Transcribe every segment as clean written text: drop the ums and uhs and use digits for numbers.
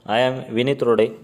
I am Vinit,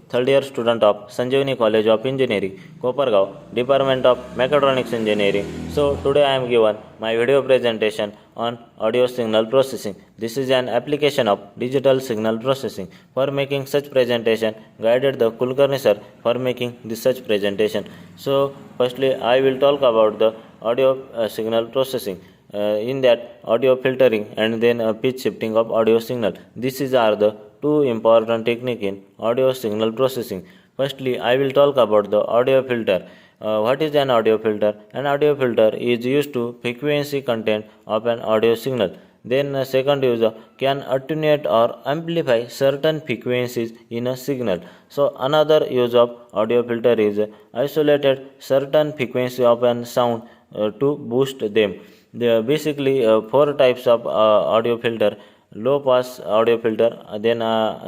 third year student of Sanjeevani College of Engineering, Kopargaon, Department of Mechatronics Engineering. So today I am given my video presentation on audio signal processing. This is an application of digital signal processing. For making such presentation, guided the Kulkarni sir for making this such presentation. So firstly I will talk about the audio signal processing. In that audio filtering and then pitch shifting of audio signal. These are the two important technique in audio signal processing. Firstly, I will talk about the audio filter. What is an audio filter? An audio filter is used to frequency content of an audio signal. Then second user can attenuate or amplify certain frequencies in a signal. So another use of audio filter is isolated certain frequency of an sound to boost them. There are basically four types of audio filter: low pass audio filter, then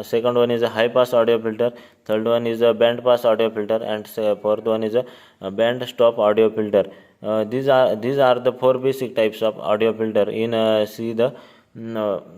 second one is a high pass audio filter, third one is a band pass audio filter, and fourth one is a band stop audio filter. These are the four basic types of audio filter. In see the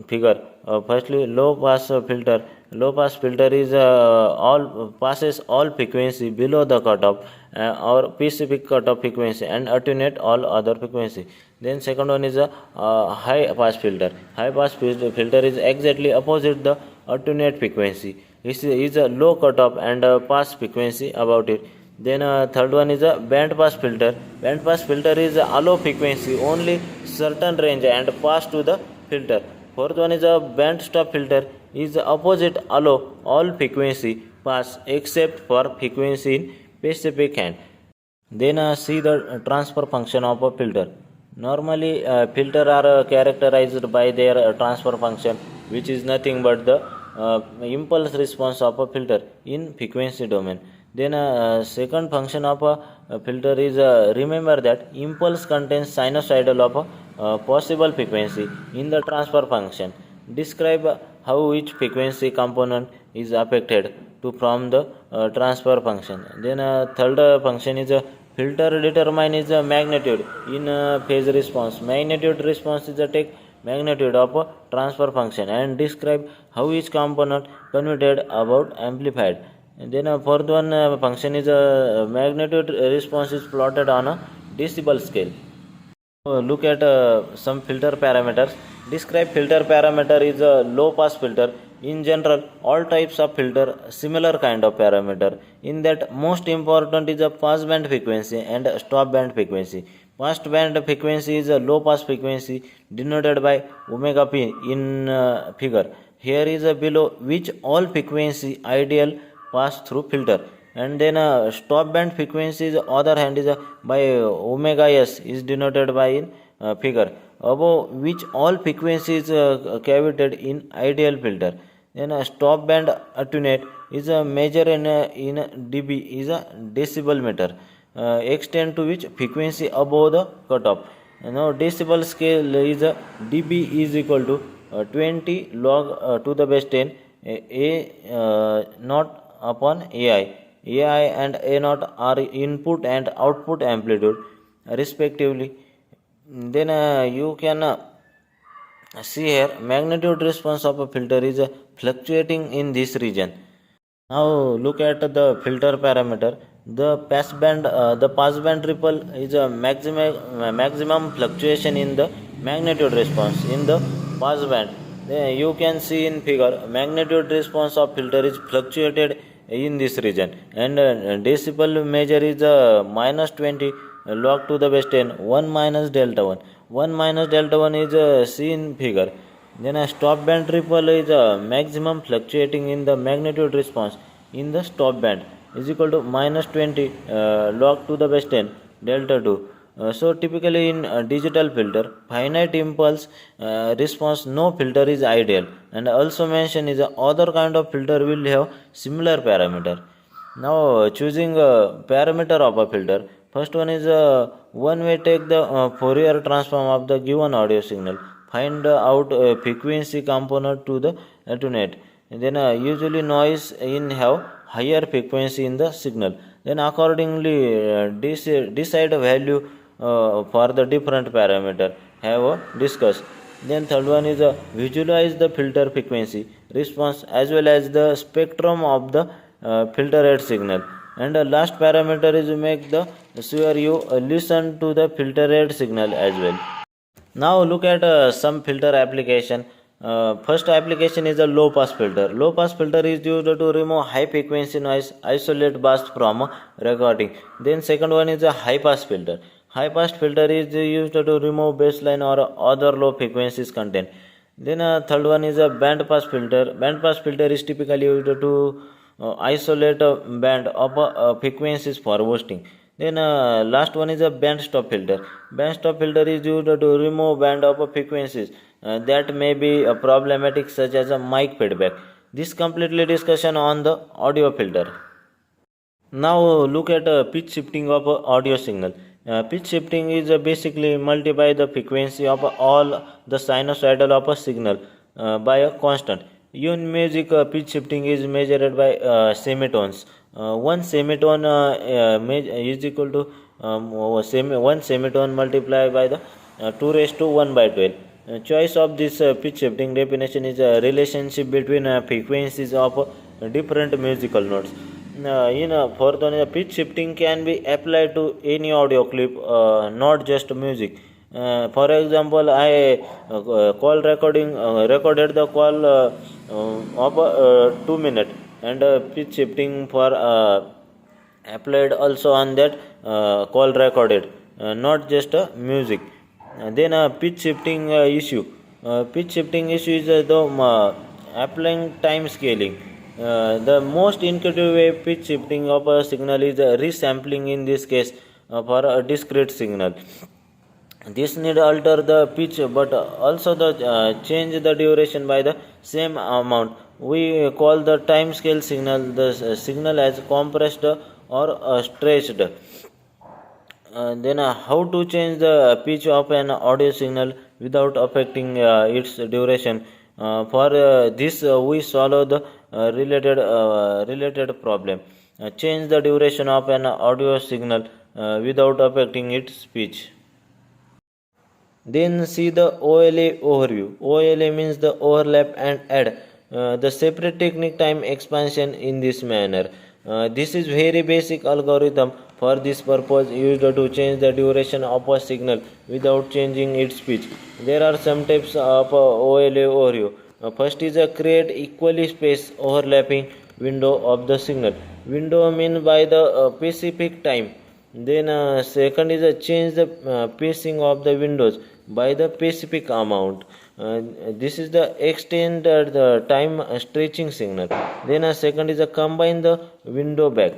figure. Firstly, low pass filter. Low pass filter is all passes all frequency below the cutoff or specific cutoff frequency and attenuate all other frequency. Then second one is a high pass filter. High pass filter is exactly opposite the attenuate frequency. It is a low cutoff and pass frequency about it. Then third one is a band pass filter. Band pass filter is allow frequency only certain range and pass to the filter. Fourth one is a band stop filter, is opposite allow all frequency pass except for frequency in specific hand. Then see the transfer function of a filter. Normally filter are characterized by their transfer function, which is nothing but the impulse response of a filter in frequency domain. Then second function of a filter is remember that impulse contains sinusoidal of a possible frequency in the transfer function. Describe how each frequency component is affected to from the transfer function. Then third function is a filter determine is a magnitude in phase response. Magnitude response is a take magnitude of a transfer function and describe how each component converted about amplified. And then fourth one function is a magnitude response is plotted on a decibel scale. Look at some filter parameters. Describe filter parameter is a low pass filter. In general, all types of filter similar kind of parameter. In that, most important is a pass band frequency and stop band frequency. Pass band frequency is a low pass frequency denoted by omega p in figure. Here is a below which all frequency ideal pass through filter. And then stop band frequency is other hand is by omega s is denoted by in figure, above which all frequencies cavitated in ideal filter. Then a stop band attenuate is a measure in dB is a decibel meter, extend to which frequency above the cutoff. Now decibel scale is a dB is equal to 20 log to the base 10 a not upon ai. AI and A naught are input and output amplitude respectively. Then you can see here magnitude response of a filter is fluctuating in this region. Now look at the filter parameter. The pass band ripple is a maximum fluctuation in the magnitude response in the pass band. Then you can see in figure magnitude response of filter is fluctuated in this region, and decibel measure is minus 20 log to the base 10 1 minus delta 1 minus delta 1 is seen figure. Then a stop band ripple is maximum fluctuating in the magnitude response in the stop band is equal to minus 20 log to the base 10 delta 2. So typically in digital filter, finite impulse response no filter is ideal, and also mention is other kind of filter will have similar parameter. Now choosing a parameter of a filter, first one is one way take the Fourier transform of the given audio signal, find out frequency component to the attenuate, and then usually noise in have higher frequency in the signal, then accordingly decide a value for the different parameter have discussed. Then third one is visualize the filter frequency. response as well as the spectrum of the filter rate signal. And the last parameter is to make the sure you listen to the filter rate signal as well. Now look at some filter application. First application is a low pass filter. Low pass filter is used to remove high frequency noise, isolate bass from recording. Then second one is a high pass filter. High pass filter is used to remove bassline or other low frequencies content. Then third one is a band pass filter. Band pass filter is typically used to isolate a band of frequencies for boosting. Then last one is a band stop filter. Band stop filter is used to remove band of frequencies that may be problematic, such as a mic feedback. This completely discussion on the audio filter. Now look at pitch shifting of audio signal. Pitch shifting is basically multiply the frequency of all the sinusoidal of a signal by a constant. In music, pitch shifting is measured by semitones. One semitone is equal to one semitone multiplied by the 2 raised to 1 by 12. Choice of this pitch shifting definition is a relationship between frequencies of different musical notes. Fourth one, pitch shifting can be applied to any audio clip, not just music. For example, I call recorded the call of 2 minutes, and pitch shifting for applied also on that call recorded, not just music. Then pitch shifting issue. Pitch shifting issue is the applying time scaling. The most intuitive way pitch shifting of a signal is resampling, in this case for a discrete signal. This need alter the pitch but also the change the duration by the same amount. We call the time scale signal the signal as compressed or stretched. Then how to change the pitch of an audio signal without affecting its duration. For this we solve the related problem. Change the duration of an audio signal without affecting its pitch. Then see the OLA overview. OLA means the overlap and add. The separate technique time expansion in this manner. This is very basic algorithm for this purpose used to change the duration of a signal without changing its pitch. There are some types of OLA overview. First is a create equally spaced overlapping window of the signal. Window mean by the specific time. Then second is a change the pacing of the windows by the specific amount. This is the extend the time stretching signal. Then second is a combine the window back.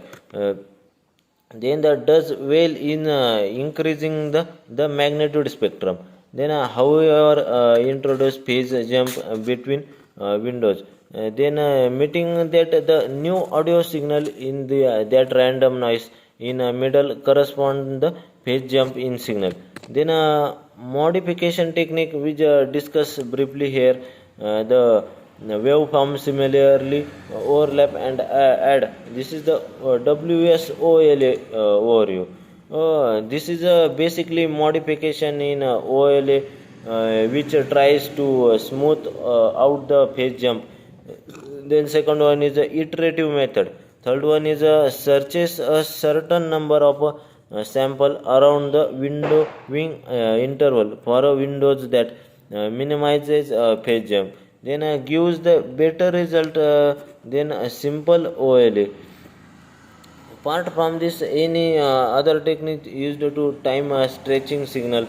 Then that does well in increasing the magnitude spectrum. Then however introduce phase jump between windows. Then meeting that the new audio signal in the that random noise in middle correspond the phase jump in signal. Then modification technique which discuss briefly here. The waveform similarly overlap and add. This is the WSOLA overview. This is basically modification in OLA which tries to smooth out the phase jump. Then second one is the iterative method. Third one is searches a certain number of sample around the window wing interval for windows that minimizes phase jump. Then gives the better result than a simple OLA. Apart from this, any other technique used to time stretching signal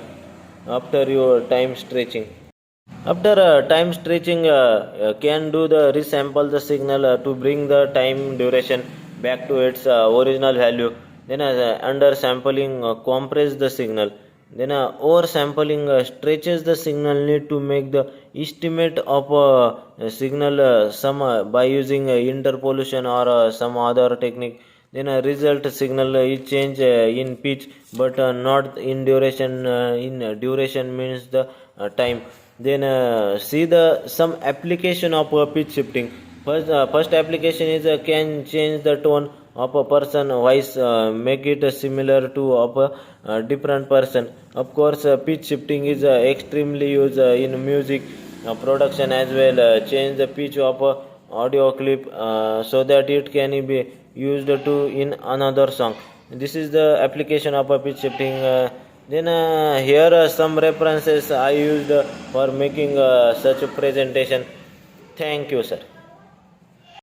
after your time stretching. After time stretching, can do the resample the signal to bring the time duration back to its original value. Then under sampling, compress the signal. Then over sampling stretches the signal need to make the estimate of a signal some by using interpolation or some other technique. Then a result signal is change in pitch but not in duration. In duration means the time. Then see the some application of pitch shifting. First application is can change the tone of a person voice, make it similar to of a different person. Of course, pitch shifting is extremely used in music production as well. Change the pitch of a audio clip so that it can be used to in another song. This is the application of a pitch shifting. Then here are some references I used for making such a presentation. Thank you, sir.